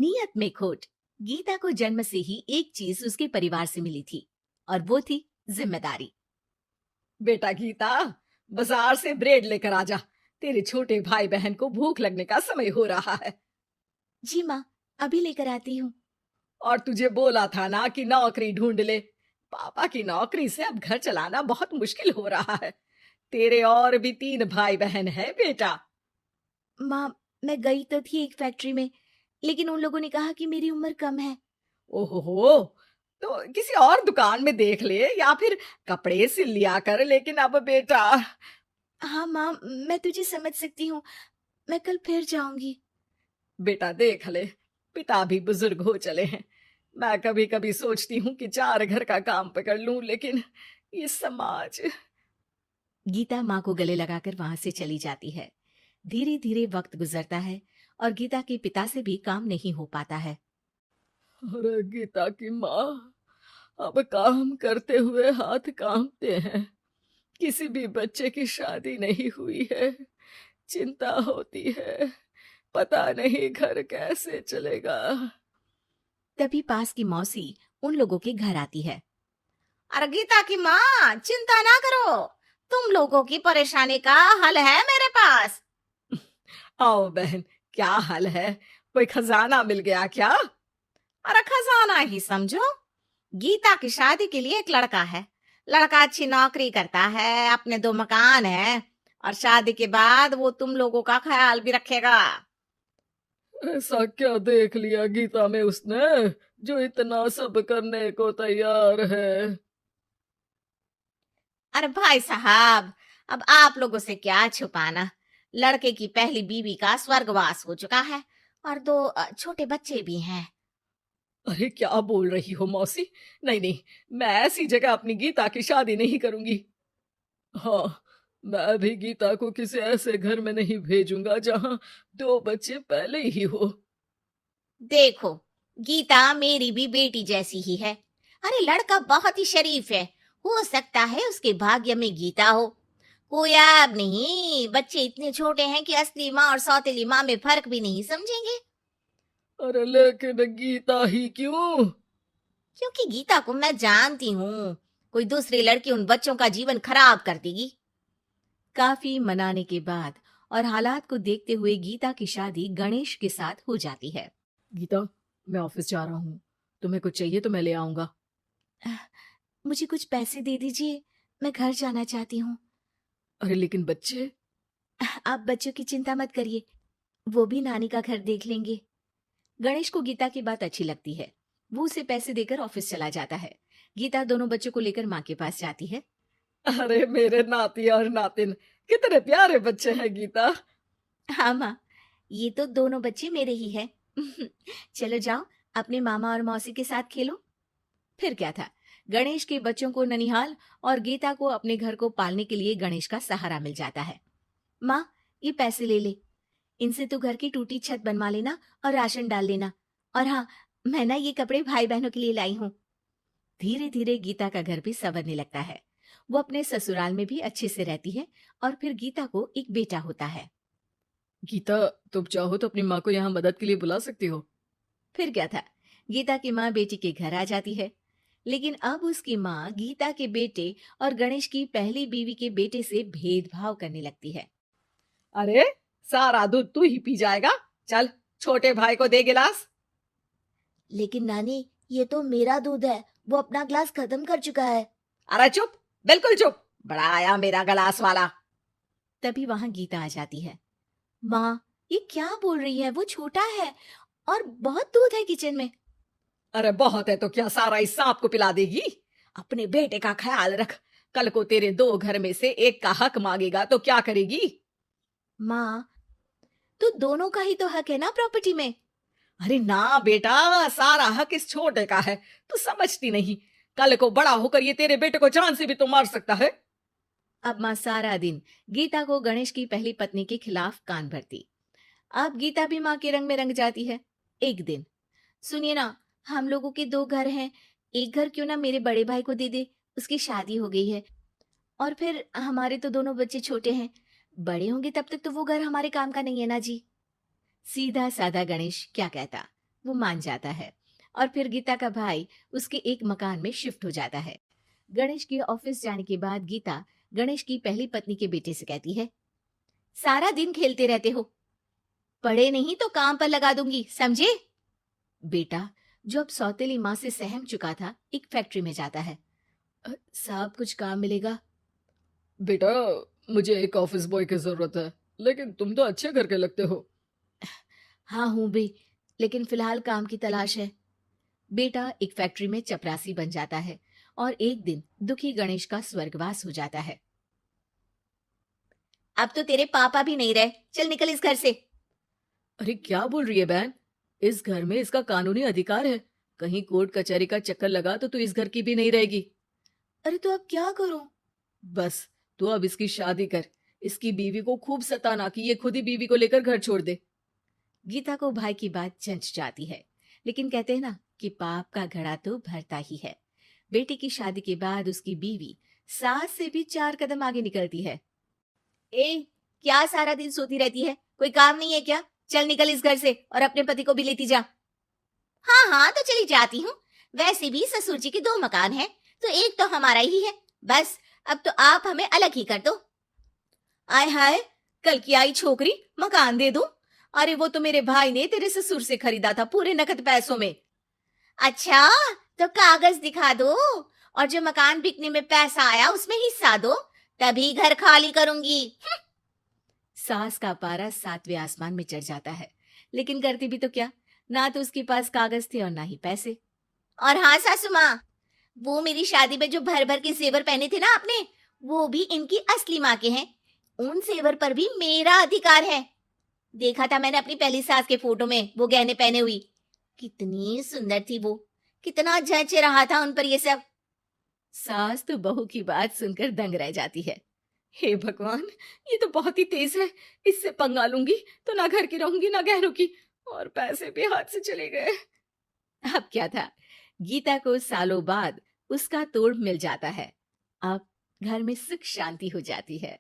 नियत में खोट। गीता को जन्म से ही एक चीज उसके परिवार से मिली थी और वो थी जिम्मेदारी। बेटा गीता, बाजार से ब्रेड लेकर आ जा। तेरे छोटे भाई बहन को भूख लगने का समय हो रहा है। जी माँ, अभी लेकर आती हूँ। और तुझे बोला था ना कि नौकरी ढूंढ ले। पापा की नौकरी से अब घर चलाना बहुत मुश्किल हो रहा है। तेरे और भी 3 भाई बहन है बेटा। माँ, मैं गई तो थी एक फैक्ट्री में, लेकिन उन लोगों ने कहा कि मेरी उम्र कम है। ओहो, तो किसी और दुकान में देख ले या फिर कपड़े सिल लिया कर। लेकिन अब बेटा। हाँ माँ, मैं तुझे समझ सकती हूँ। मैं कल फिर जाऊंगी। बेटा देख ले, पिता भी बुजुर्ग हो चले हैं। मैं कभी कभी सोचती हूँ कि 4 घर का काम पकड़ लूं, लेकिन ये समाज। गीता माँ को गले लगाकर वहां से चली जाती है। धीरे धीरे वक्त गुजरता है और गीता के पिता से भी काम नहीं हो पाता है। अरे गीता की माँ, अब काम करते हुए हाथ कांपते हैं। किसी भी बच्चे की शादी नहीं हुई है। चिंता होती है, पता नहीं घर कैसे चलेगा। तभी पास की मौसी उन लोगों के घर आती है। अरे गीता की माँ, चिंता ना करो, तुम लोगों की परेशानी का हल है मेरे पास। आओ बहन, क्या हाल है? कोई खजाना मिल गया क्या? अरे खजाना ही समझो। गीता की शादी के लिए एक लड़का है। लड़का अच्छी नौकरी करता है, अपने 2 मकान है और शादी के बाद वो तुम लोगों का ख्याल भी रखेगा। ऐसा क्या देख लिया गीता में उसने जो इतना सब करने को तैयार है? अरे भाई साहब, अब आप लोगों से क्या छुपाना। लड़के की पहली बीवी का स्वर्गवास हो चुका है और 2 छोटे बच्चे भी हैं। अरे क्या बोल रही हो मौसी? नहीं नहीं, मैं ऐसी जगह अपनी गीता की शादी नहीं करूंगी। हाँ, मैं भी गीता को किसी ऐसे घर में नहीं भेजूंगा जहां 2 बच्चे पहले ही हो। देखो, गीता मेरी भी बेटी जैसी ही है। अरे लड़का बहुत ही शरीफ है, हो सकता है उसके भाग्य में गीता हो। कोई ऐब नहीं, बच्चे इतने छोटे हैं कि असली माँ और सौतेली माँ में फर्क भी नहीं समझेंगे। अरे लेकिन गीता ही क्यों? क्योंकि गीता को मैं जानती हूँ, कोई दूसरी लड़की उन बच्चों का जीवन खराब कर देगी। काफी मनाने के बाद और हालात को देखते हुए गीता की शादी गणेश के साथ हो जाती है। गीता, मैं ऑफिस जा रहा हूँ। तुम्हें कुछ चाहिए तो मैं ले आऊंगा। मुझे कुछ पैसे दे दीजिए, मैं घर जाना चाहती हूँ। अरे लेकिन बच्चे। आप बच्चों की चिंता मत करिए, वो भी नानी का घर देख लेंगे। गणेश को गीता की बात अच्छी लगती है। वो उसे पैसे देकर ऑफिस चला जाता है। गीता दोनों बच्चों को लेकर माँ के पास जाती है। अरे मेरे नाती और नातिन, कितने प्यारे बच्चे हैं गीता। हाँ माँ, ये तो दोनों बच्चे मेरे ही हैं। चलो जाओ, अपने मामा और मौसी के साथ खेलो। फिर क्या था, गणेश के बच्चों को ननिहाल और गीता को अपने घर को पालने के लिए गणेश का सहारा मिल जाता है। माँ, ये पैसे ले ले, इनसे तो घर की टूटी छत बनवा लेना और राशन डाल लेना। और हाँ, मैं ना ये कपड़े भाई बहनों के लिए लाई हूँ। धीरे धीरे गीता का घर भी संवरने लगता है। वो अपने ससुराल में भी अच्छे से रहती है और फिर गीता को एक बेटा होता है। गीता, तुम चाहो तो अपनी माँ को यहाँ मदद के लिए बुला सकती हो। फिर क्या था, गीता की माँ बेटी के घर आ जाती है। लेकिन अब उसकी माँ गीता के बेटे और गणेश की पहली बीवी के बेटे से भेदभाव करने लगती है। अरे, सारा दूध तू ही पी जाएगा। चल, छोटे भाई को दे गिलास। लेकिन नानी, ये तो मेरा दूध है, वो अपना ग्लास खत्म कर चुका है। अरे चुप, बिल्कुल चुप। बड़ा आया मेरा गिलास वाला। तभी वहां गीता आ जाती है। माँ, ये क्या बोल रही है, वो छोटा है और बहुत दूध है किचन में। अरे बहुत है तो क्या सारा इस सांप को पिला देगी? अपने बेटे का ख्याल रख। कल को तेरे 2 घर में से एक का हक मांगेगा तो क्या करेगी? माँ, तो दोनों का ही तो हक है ना प्रॉपर्टी में। अरे ना बेटा, सारा हक इस छोटे का है। तू समझती नहीं। कल को बड़ा होकर ये तेरे बेटे को जान से भी तो मार सकता है। अब माँ सारा दिन गीता को गणेश की पहली पत्नी के खिलाफ कान भरती। अब गीता भी माँ के रंग में रंग जाती है। एक दिन, सुनिए ना, हम लोगों के 2 घर हैं, एक घर क्यों ना मेरे बड़े भाई को दे दे, उसकी शादी हो गई है। और फिर हमारे तो दोनों बच्चे छोटे हैं, बड़े होंगे तब तक तो वो घर हमारे काम का नहीं है ना जी। सीधा साधा गणेश क्या कहता, वो मान जाता है और फिर गीता का भाई उसके एक मकान में शिफ्ट हो जाता है। गणेश के ऑफिस जाने के बाद गीता गणेश की पहली पत्नी के बेटे से कहती है, सारा दिन खेलते रहते हो, पढ़े नहीं तो काम पर लगा दूंगी, समझे? बेटा, जो अब सौतेली माँ से सहम चुका था, एक फैक्ट्री में जाता है। साहब, कुछ काम मिलेगा? बेटा, मुझे एक ऑफिस बॉय की जरूरत है, लेकिन तुम तो अच्छे करके लगते हो। हाँ हूं भी, लेकिन फिलहाल काम की तलाश है। बेटा एक फैक्ट्री में चपरासी बन जाता है और एक दिन दुखी गणेश का स्वर्गवास हो जाता है। अब तो तेरे पापा भी नहीं रहे, चल निकल इस घर से। अरे क्या बोल रही है बहन? इस घर में इसका कानूनी अधिकार है। कहीं कोर्ट कचहरी का चक्कर लगा तो तू इस घर की भी नहीं रहेगी। अरे तो अब क्या करूं? बस, तू अब इसकी शादी कर। इसकी बीवी को खूब सताना कि ये खुद ही बीवी को लेकर घर छोड़ दे। गीता को भाई की बात जंच जाती है, लेकिन कहते हैं ना कि पाप का घड़ा तो भरता ही है। बेटी की शादी के बाद उसकी बीवी सास से भी 4 कदम आगे निकलती है। ए, क्या सारा दिन सोती रहती है, कोई काम नहीं है क्या? चल निकल इस घर से और अपने पति को भी लेती जा। हाँ हाँ तो चली जाती हूँ, वैसे भी ससुर जी के 2 मकान हैं, तो एक तो हमारा ही है, बस अब तो आप हमें अलग ही कर दो। आय हाय, कल की आई छोकरी, मकान दे दूं? अरे वो तो मेरे भाई ने तेरे ससुर से खरीदा था पूरे नकद पैसों में। अच्छा, तो कागज दिखा दो और जो मकान बिकने में पैसा आया उसमें हिस्सा दो, तभी घर खाली करूंगी। सास का पारा 7वें आसमान में चढ़ जाता है, लेकिन करती भी तो क्या, ना तो उसके पास कागज थे और ना ही पैसे। और हाँ सासू माँ, वो मेरी शादी में जो भर भर के जेवर पहने थे ना आपने, वो भी इनकी असली माँ के हैं। उन जेवर पर भी मेरा अधिकार है। देखा था मैंने अपनी पहली सास के फोटो में वो गहने पहने हुई, कितनी सुंदर थी वो, कितना जच रहा था उन पर ये सब। सास तो बहू की बात सुनकर दंग रह जाती है। हे भगवान, ये तो बहुत ही तेज है। इससे पंगा लूंगी तो ना घर की रहूंगी ना गहनों की, और पैसे भी हाथ से चले गए। अब क्या था, गीता को सालों बाद उसका तोड़ मिल जाता है। अब घर में सुख शांति हो जाती है।